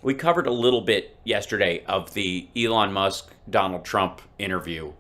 We covered a little bit yesterday of the Elon Musk Donald Trump interview,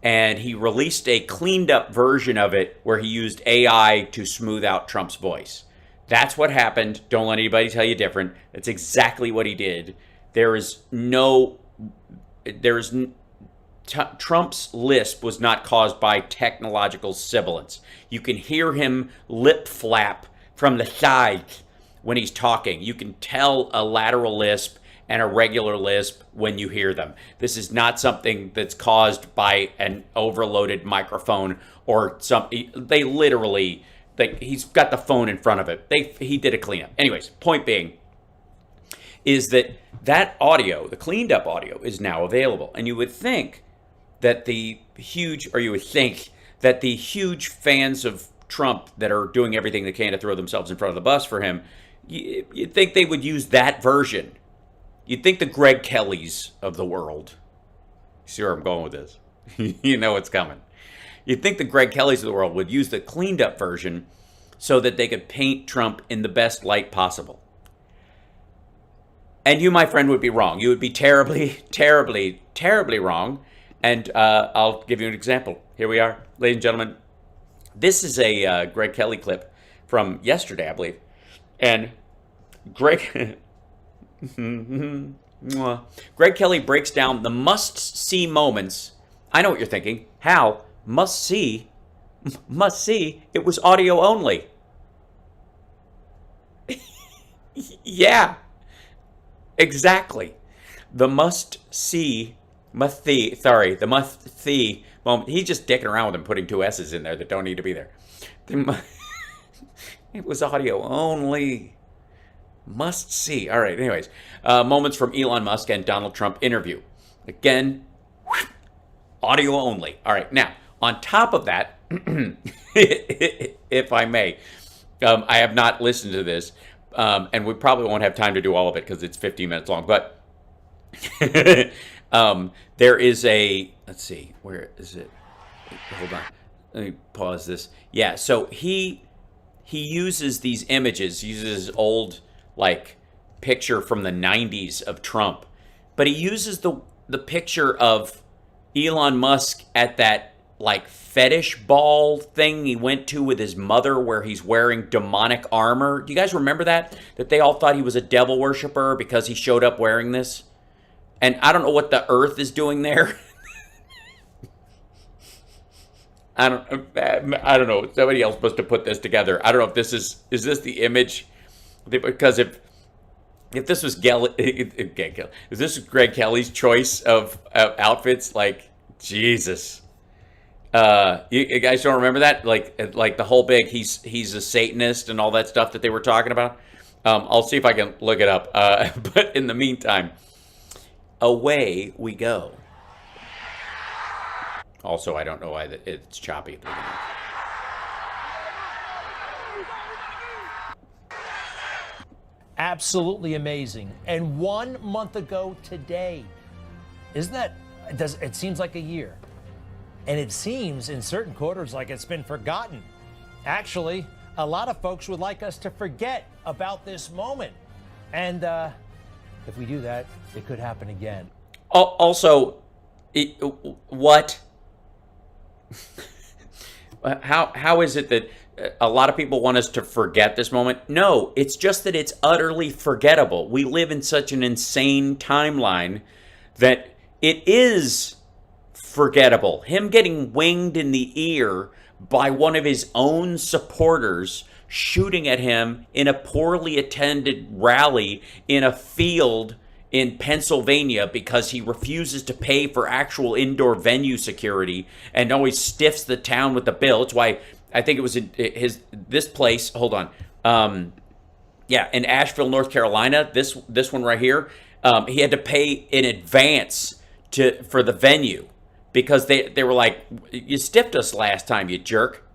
and he released a cleaned up version of it where he used AI to smooth out Trump's voice. That's what happened. Don't let anybody tell you different. That's exactly what he did. There is no, there is Trump's lisp was not caused by technological sibilance. You can hear him lip flap from the side when he's talking. You can tell a lateral lisp and a regular lisp when you hear them. This is not something that's caused by an overloaded microphone or something. They literally, he's got the phone in front of it. He did a cleanup. Anyways, point being is that audio, the cleaned up audio, is now available. And you would think that the huge fans of Trump that are doing everything they can to throw themselves in front of the bus for him, you'd think they would use that version. You'd think the Greg Kellys of the world, see where I'm going with this? You know it's coming. You'd think the Greg Kellys of the world would use the cleaned up version so that they could paint Trump in the best light possible. And you, my friend, would be wrong. You would be terribly, terribly, terribly wrong. And I'll give you an example. Here we are, ladies and gentlemen. This is a Greg Kelly clip from yesterday, I believe. And Greg Kelly breaks down the must-see moments. I know what you're thinking. How? Must-see? Must-see? It was audio only. Yeah. Exactly. The must-see moment. He's just dicking around with him, putting two S's in there that don't need to be there. It was audio only. Must see. All right, anyways. Moments from Elon Musk and Donald Trump interview. Again, audio only. All right, now, on top of that, if I may, I have not listened to this, and we probably won't have time to do all of it because it's 15 minutes long, but there is a, let's see, where is it? Hold on. Let me pause this. Yeah, so he uses these images, uses old, like, picture from the 90s of Trump, but he uses the picture of Elon Musk at that, like, fetish ball thing he went to with his mother where he's wearing demonic armor. Do you guys remember that? That they all thought he was a devil worshiper because he showed up wearing this? And I don't know what the earth is doing there. I don't know. Somebody else must have put this together. I don't know if this is this the image? Because if this was if this is Greg Kelly's choice of outfits, like, Jesus. You guys don't remember that? Like the whole big he's a Satanist and all that stuff that they were talking about. I'll see if I can look it up. But in the meantime, away we go. Also, I don't know why it's choppy at the beginning. Absolutely amazing. And 1 month ago today, isn't that, it seems like a year. And it seems in certain quarters like it's been forgotten. Actually, a lot of folks would like us to forget about this moment. And if we do that, it could happen again. Also, what? How is it that a lot of people want us to forget this moment? No, it's just that it's utterly forgettable. We live in such an insane timeline that it is forgettable. Him getting winged in the ear by one of his own supporters shooting at him in a poorly attended rally in a field in Pennsylvania because he refuses to pay for actual indoor venue security and always stiffs the town with the bill. It's why I think it was in this place. Hold on. Yeah, in Asheville, North Carolina, this one right here, he had to pay in advance for the venue because they were like, you stiffed us last time, you jerk.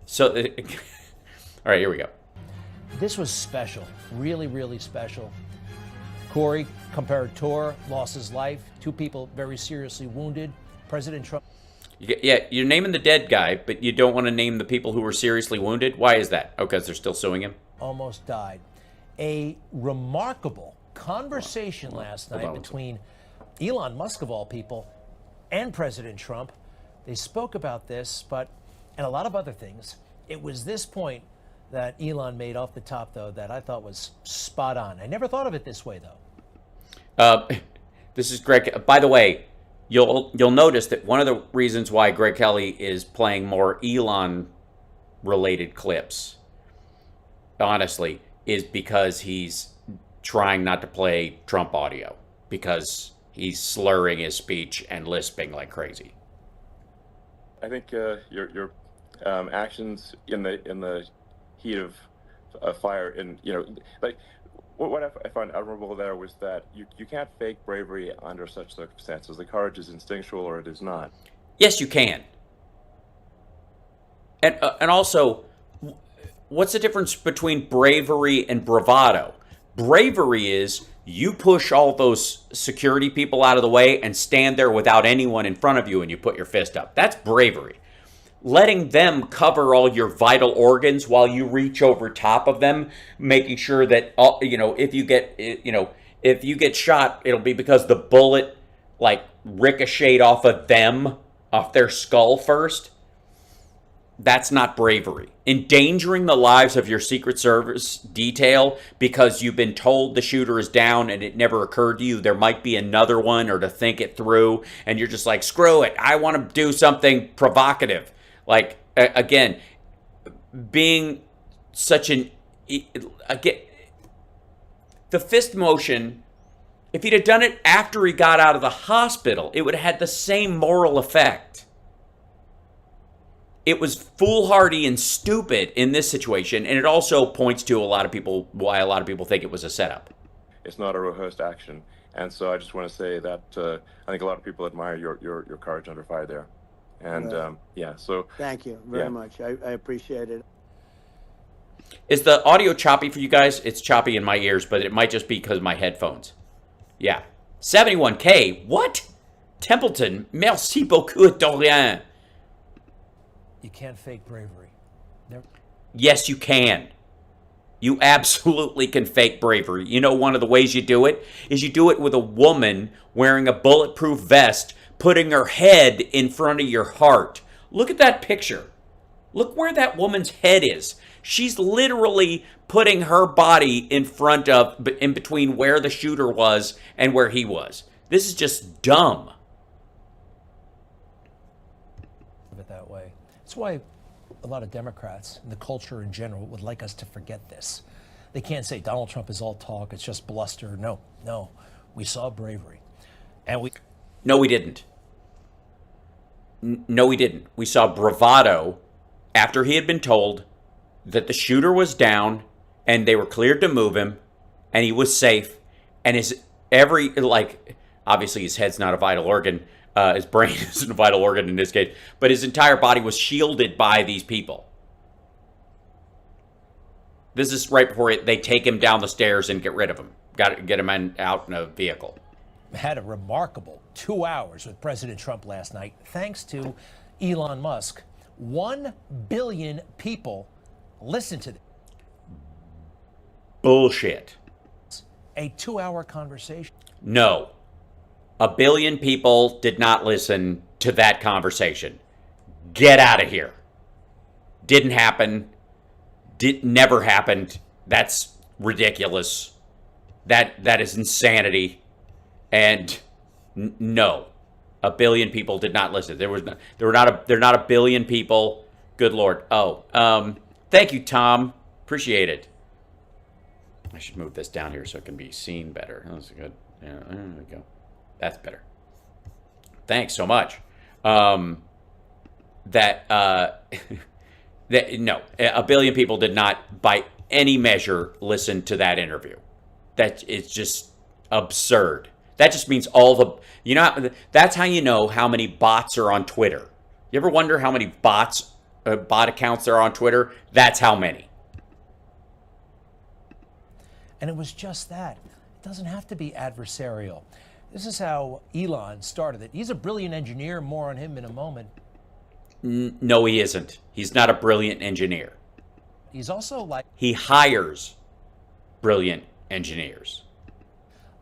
So, all right, here we go. This was special, really, really special. Corey, comparator, lost his life. 2 people very seriously wounded. President Trump. Yeah, you're naming the dead guy, but you don't want to name the people who were seriously wounded. Why is that? Oh, because they're still suing him? Almost died. A remarkable conversation last night between Elon Musk, of all people, and President Trump. They spoke about this, and a lot of other things. It was this point that Elon made off the top, though, that I thought was spot on. I never thought of it this way, though. This is Greg. By the way, you'll notice that one of the reasons why Greg Kelly is playing more Elon-related clips, honestly, is because he's trying not to play Trump audio, because he's slurring his speech and lisping like crazy. I think your actions in the heat of fire, and like what I found admirable there was that you can't fake bravery under such circumstances. The courage is instinctual, or it is not. Yes, you can. And also, what's the difference between bravery and bravado? Bravery is you push all those security people out of the way and stand there without anyone in front of you and you put your fist up. That's bravery. Letting them cover all your vital organs while you reach over top of them, making sure that, if you get shot, it'll be because the bullet ricocheted off of them, off their skull first. That's not bravery. Endangering the lives of your Secret Service detail because you've been told the shooter is down and it never occurred to you there might be another one, or to think it through, and you're just like, screw it, I want to do something provocative. Again, being such the fist motion, if he'd have done it after he got out of the hospital, it would have had the same moral effect. It was foolhardy and stupid in this situation, and it also points to why a lot of people think it was a setup. It's not a rehearsed action, and so I just want to say that I think a lot of people admire your courage under fire there, and so thank you very much. I appreciate it. Is the audio choppy for you guys? It's choppy in my ears, but it might just be because of my headphones. Yeah, 71K. What? Templeton, merci beaucoup, Dorian. You can't fake bravery. Yes, you can. You absolutely can fake bravery. You know, one of the ways you do it is you do it with a woman wearing a bulletproof vest, putting her head in front of your heart. Look at that picture. Look where that woman's head is. She's literally putting her body in between where the shooter was and where he was. This is just dumb. That way. That's why a lot of Democrats and the culture in general would like us to forget this. They can't say Donald Trump is all talk, it's just bluster. No. We saw bravery. No, we didn't. No, we didn't. We saw bravado after he had been told that the shooter was down and they were cleared to move him and he was safe, and obviously his head's not a vital organ. His brain isn't a vital organ in this case, but his entire body was shielded by these people. This is right before they take him down the stairs and get rid of him. Got to get him out in a vehicle. Had a remarkable 2 hours with President Trump last night, thanks to Elon Musk. 1 billion people listened to this. Bullshit. A 2-hour conversation. No. 1 billion people did not listen to that conversation. Get out of here. Didn't happen. Never happened. That's ridiculous. That is insanity. And no, 1 billion people did not listen. They're not 1 billion people. Good Lord. Thank you, Tom. Appreciate it. I should move this down here so it can be seen better. That's good. Yeah, there we go. That's better. Thanks so much. No, 1 billion people did not, by any measure, listen to that interview. That it's just absurd. That just means that's how you know how many bots are on Twitter. You ever wonder how many bot accounts there are on Twitter? That's how many. And it was just that. It doesn't have to be adversarial. This is how Elon started it. He's a brilliant engineer. More on him in a moment. No, he isn't. He's not a brilliant engineer. He's also he hires brilliant engineers.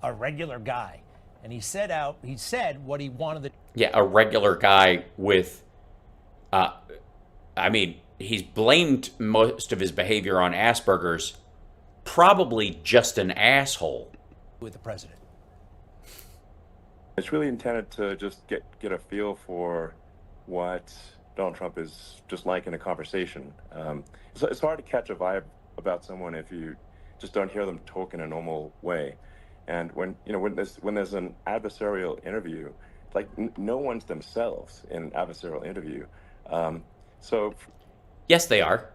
a regular guy. And he said what he wanted to. Yeah, a regular guy with, I mean, he's blamed most of his behavior on Asperger's, probably just an asshole. With the president. It's really intended to just get a feel for what Donald Trump is just like in a conversation. It's hard to catch a vibe about someone if you just don't hear them talk in a normal way. And when there's an adversarial interview, like no one's themselves in an adversarial interview. So Yes, they are.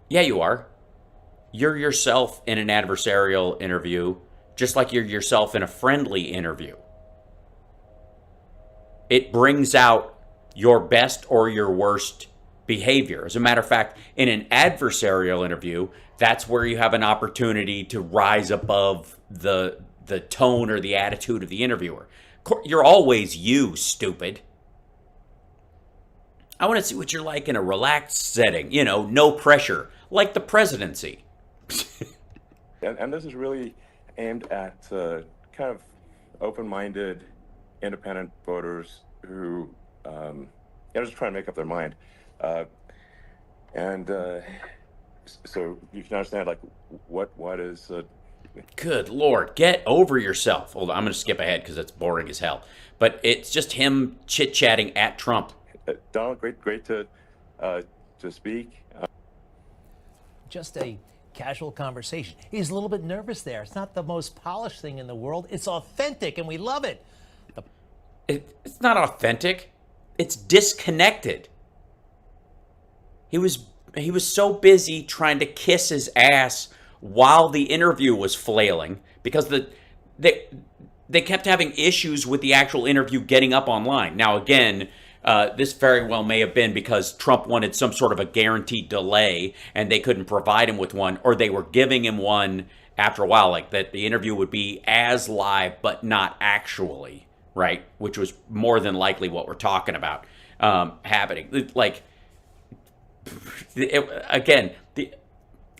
Yeah, you are. You're yourself in an adversarial interview, just like you're yourself in a friendly interview. It brings out your best or your worst behavior. As a matter of fact, in an adversarial interview, that's where you have an opportunity to rise above the tone or the attitude of the interviewer. You're always you, stupid. I want to see what you're like in a relaxed setting, no pressure, like the presidency. and this is really aimed at kind of open-minded, independent voters who just trying to make up their mind. So you can understand, like, what is... Good Lord, get over yourself. Hold on, I'm going to skip ahead because it's boring as hell. But it's just him chit-chatting at Trump. Donald, great to speak. Just a casual conversation. He's a little bit nervous there. It's not the most polished thing in the world. It's authentic, and we love it. It's not authentic. It's disconnected. He was so busy trying to kiss his ass while the interview was flailing because they kept having issues with the actual interview getting up online. Now, again, this very well may have been because Trump wanted some sort of a guaranteed delay and they couldn't provide him with one, or they were giving him one after a while, like that the interview would be as live but not actually, right? Which was more than likely what we're talking about happening. Like,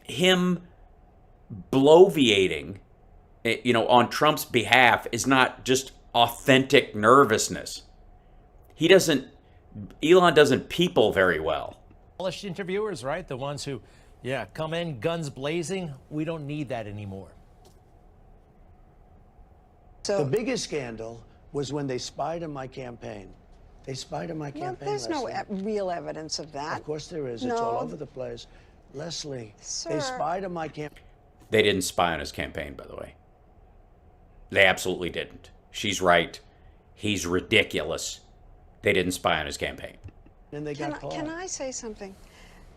him bloviating, on Trump's behalf is not just authentic nervousness. Elon doesn't people very well. Polished interviewers, right? The ones who, come in guns blazing. We don't need that anymore. The biggest scandal was when they spied on my campaign. They spied on my campaign. There's no Leslie. real evidence of that. Of course there is. No. It's all over the place. Leslie, Sir. they spied on my campaign. They didn't spy on his campaign, by the way. They absolutely didn't. She's right. He's ridiculous. They didn't spy on his campaign. And they got caught. Can I say something?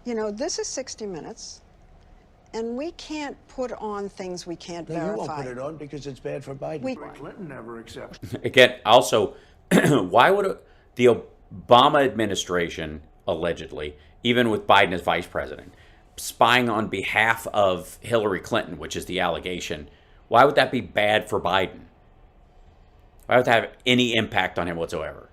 This is 60 Minutes, and we can't put on things we can't No, verify. you won't put it on because it's bad for Biden. We- Clinton never accepted. Again, also, why would the Obama administration, allegedly, even with Biden as vice president, spying on behalf of Hillary Clinton, which is the allegation, why would that be bad for Biden? Why would that have any impact on him whatsoever?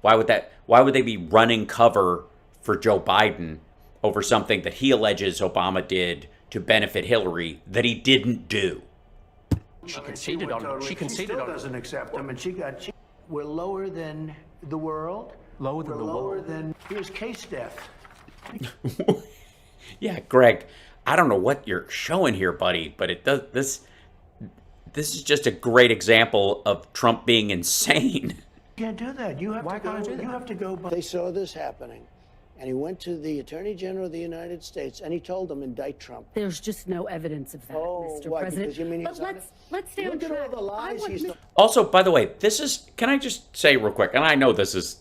Why would they be running cover for Joe Biden over something that he alleges Obama did to benefit Hillary that he didn't do? She conceded on it. She conceded still on it. doesn't accept them, and she got. We're lower than the world. Lower than We're the lower world. than. Here's case death. Yeah, Greg, I don't know what you're showing here, buddy, but it does this. This is just a great example of Trump being insane. You can't do that. You have Why to go. can't I do that? You have to go. They saw this happening, and he went to the Attorney General of the United States, and he told them indict Trump. There's just no evidence of that, Oh, Mr. why? President. Because you mean but he's on let's stay on Look at all track. the lies he's. Also, by the way, can I just say real quick, and I know this is,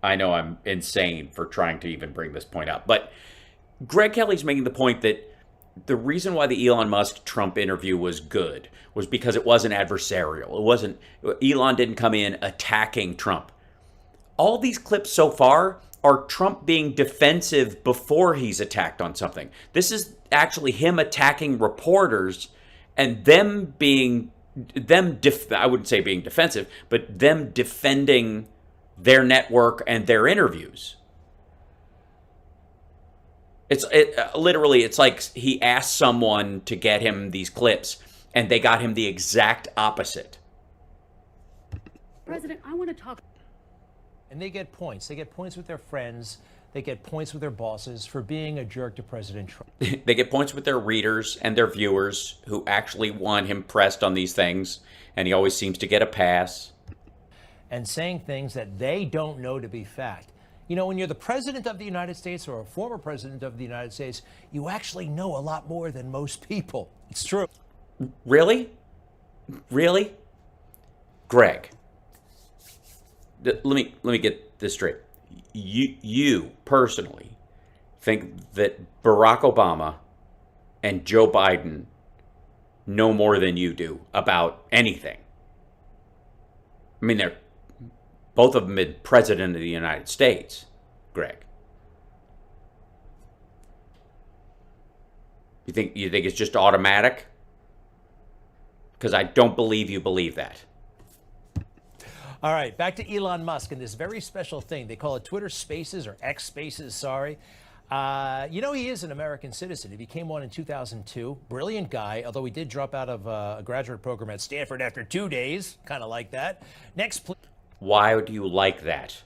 I know I'm insane for trying to even bring this point up, but Greg Kelly's making the point that the reason why the Elon Musk Trump interview was good was because it wasn't adversarial. Elon didn't come in attacking Trump. All these clips so far are Trump being defensive before he's attacked on something. This is actually him attacking reporters and I wouldn't say being defensive, but them defending their network and their interviews. It's like he asked someone to get him these clips, And they got him the exact opposite. President, I want to talk. And they get points. They get points with their friends. They get points with their bosses for being a jerk to President Trump. They get points with their readers and their viewers who actually want him pressed on these things. And he always seems to get a pass. And saying things that they don't know to be fact. You know, when you're the president of the United States or a former president of the United States, you actually know a lot more than most people. It's true. Really? Really? Greg, let me get this straight. You personally think that Barack Obama and Joe Biden know more than you do about anything? I mean, they're both of them been president of the United States, Greg. You think it's just automatic? Because I don't believe you believe that. All right, back to Elon Musk and this very special thing. They call it Twitter Spaces or X Spaces, sorry. You know, he is an American citizen. He became one in 2002. Brilliant guy, although he did drop out of a graduate program at Stanford after 2 days. Kind of like that. Next, please. Why do you like that?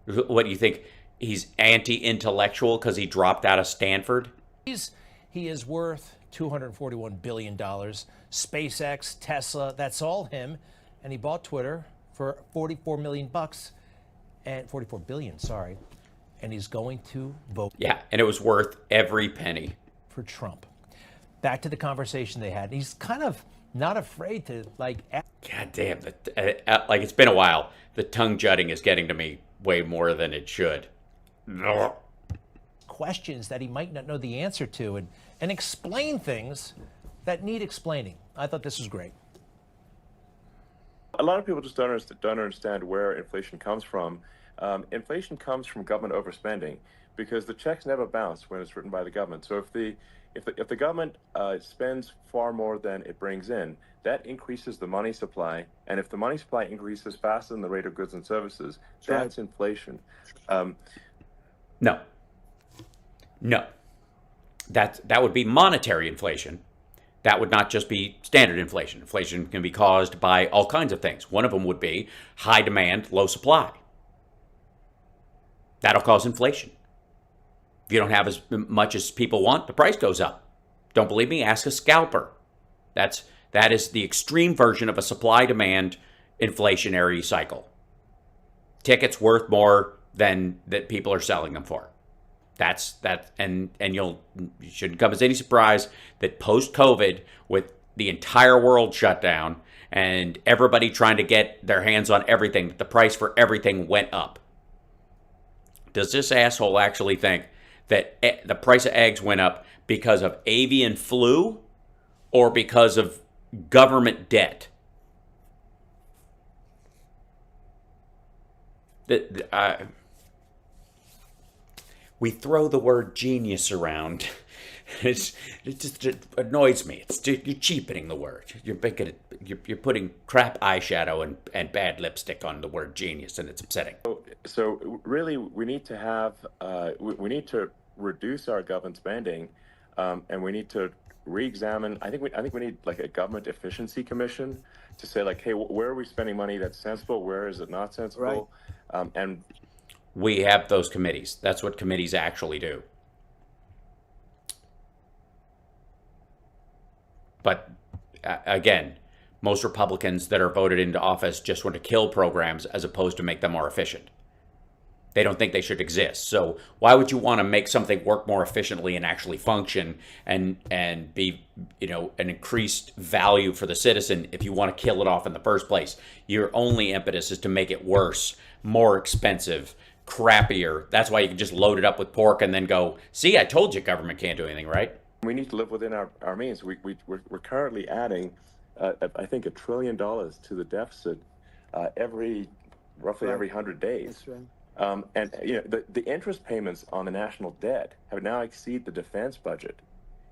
What do you think? He's anti-intellectual because he dropped out of Stanford? He is worth $241 billion. SpaceX, Tesla, that's all him. And he bought Twitter for $44 million and $44 billion, sorry. And he's going to vote. Yeah, and it was worth every penny. For Trump. Back to the conversation they had. He's kind of not afraid to, like... God damn, like it's been a while. The tongue jutting is getting to me way more than it should. Questions that he might not know the answer to and explain things that need explaining. I thought this was great. A lot of people just don't understand where inflation comes from. Inflation comes from government overspending because the checks never bounce when it's written by the government. So if the government spends far more than it brings in, that increases the money supply. And if the money supply increases faster than the rate of goods and services, that's inflation. No. That would be monetary inflation. That would not just be standard inflation. Inflation can be caused by all kinds of things. One of them would be high demand, low supply. That'll cause inflation. If you don't have as much as people want, the price goes up. Don't believe me? Ask a scalper. That is the extreme version of a supply-demand inflationary cycle. Tickets worth more than that people are selling them for. And you shouldn't come as any surprise that post-COVID, with the entire world shut down and everybody trying to get their hands on everything, that the price for everything went up. Does this asshole actually think that the price of eggs went up because of avian flu or because of government debt? We throw the word genius around. It just annoys me. You're cheapening the word. You're putting crap eyeshadow and bad lipstick on the word genius, and it's upsetting. So really, we need to have we need to reduce our government spending, and we need to re-examine. I think we need like a government efficiency commission to say like, hey, where are we spending money that's sensible? Where is it not sensible? Right. And we have those committees. That's what committees actually do. But again, most Republicans that are voted into office just want to kill programs as opposed to make them more efficient. They don't think they should exist. So why would you want to make something work more efficiently and actually function and be, an increased value for the citizen if you want to kill it off in the first place? Your only impetus is to make it worse, more expensive, crappier. That's why you can just load it up with pork and then go, see, I told you government can't do anything, right? We need to live within our means. We're currently adding, I think, $1 trillion to the deficit roughly every 100 days. That's right. And the interest payments on the national debt have now exceeded the defense budget.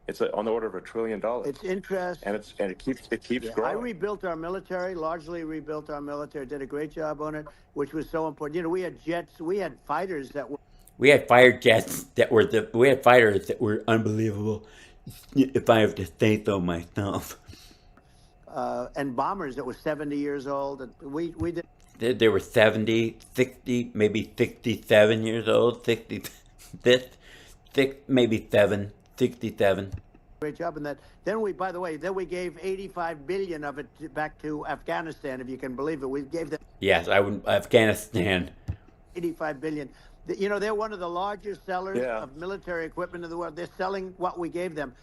It's on the order of $1 trillion. It's interest, and it keeps growing. I rebuilt our military, largely rebuilt our military. Did a great job on it, which was so important. We had jets, we had fighters that were. We had fighter jets we had fighters that were unbelievable, if I have to say so myself. and bombers that were 70 years old. And we did. They were 70, 60, maybe 67 years old, 60, maybe 67. Great job in that. Then we, by the way, we gave 85 billion of it back to Afghanistan, if you can believe it. We gave them. Yes, I would. Afghanistan. 85 billion. You know, they're one of the largest sellers Yeah. of military equipment in the world. They're selling what we gave them.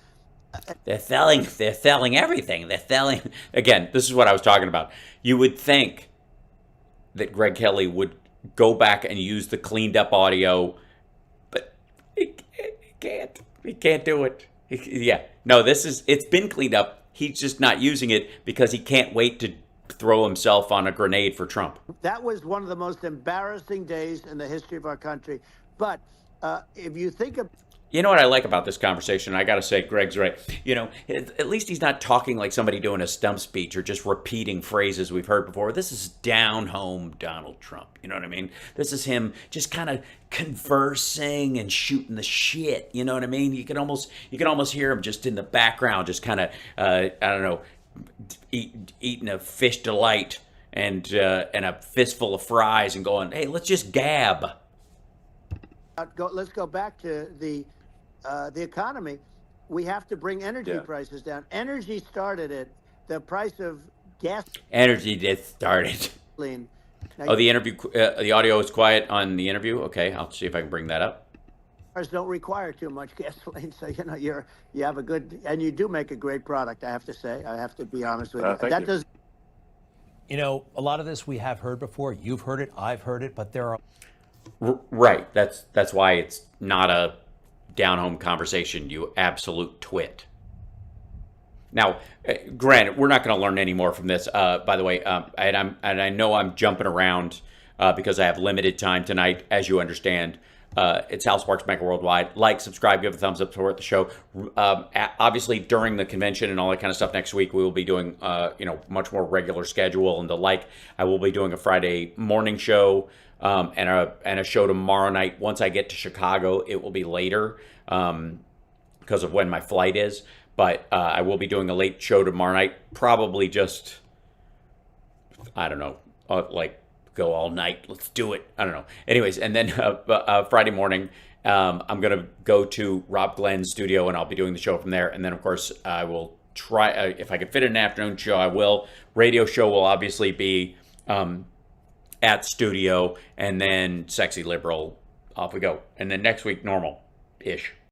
They're selling everything. They're selling. Again, this is what I was talking about. You would think that Greg Kelly would go back and use the cleaned up audio, but he can't. He can't do it. Yeah. No, it's been cleaned up. He's just not using it because he can't wait to throw himself on a grenade for Trump. That was one of the most embarrassing days in the history of our country. But if you think of You know what I like about this conversation? I got to say, Greg's right. You know, at least he's not talking like somebody doing a stump speech or just repeating phrases we've heard before. This is down home Donald Trump. You know what I mean? This is him just kind of conversing and shooting the shit. You know what I mean? You can almost hear him just in the background, just kind of, I don't know, eating a fish delight and a fistful of fries and going, hey, let's just gab. let's go back to the economy. We have to bring energy Yeah. prices down. Energy started it. The price of Energy did started. gasoline. Now, Oh, the interview, the audio is quiet on the interview. Okay, I'll see if I can bring that up. cars don't require too much gasoline, so you know you have a good, and you do make a great product. I have to say, I have to be honest with you. Thank That you. does. You know, a lot of this we have heard before. You've heard it, I've heard it, but there are Right. That's why it's not a down-home conversation, you absolute twit. Now, granted, we're not going to learn any more from this. By the way, and I know I'm jumping around because I have limited time tonight, as you understand. It's Hal Sparks Mega Worldwide. Like, subscribe, give a thumbs up, support the show. Obviously, during the convention and all that kind of stuff next week, we will be doing much more regular schedule and the like. I will be doing a Friday morning show and a show tomorrow night. Once I get to Chicago, it will be later because of when my flight is. But I will be doing a late show tomorrow night. Probably just, I don't know, go all night. Let's do it. I don't know. Anyways, and then Friday morning, I'm going to go to Rob Glenn's studio and I'll be doing the show from there. And then, of course, I will try, if I can fit in an afternoon show, I will. Radio show will obviously be at studio, and then Sexy Liberal, off we go. And then next week, normal-ish.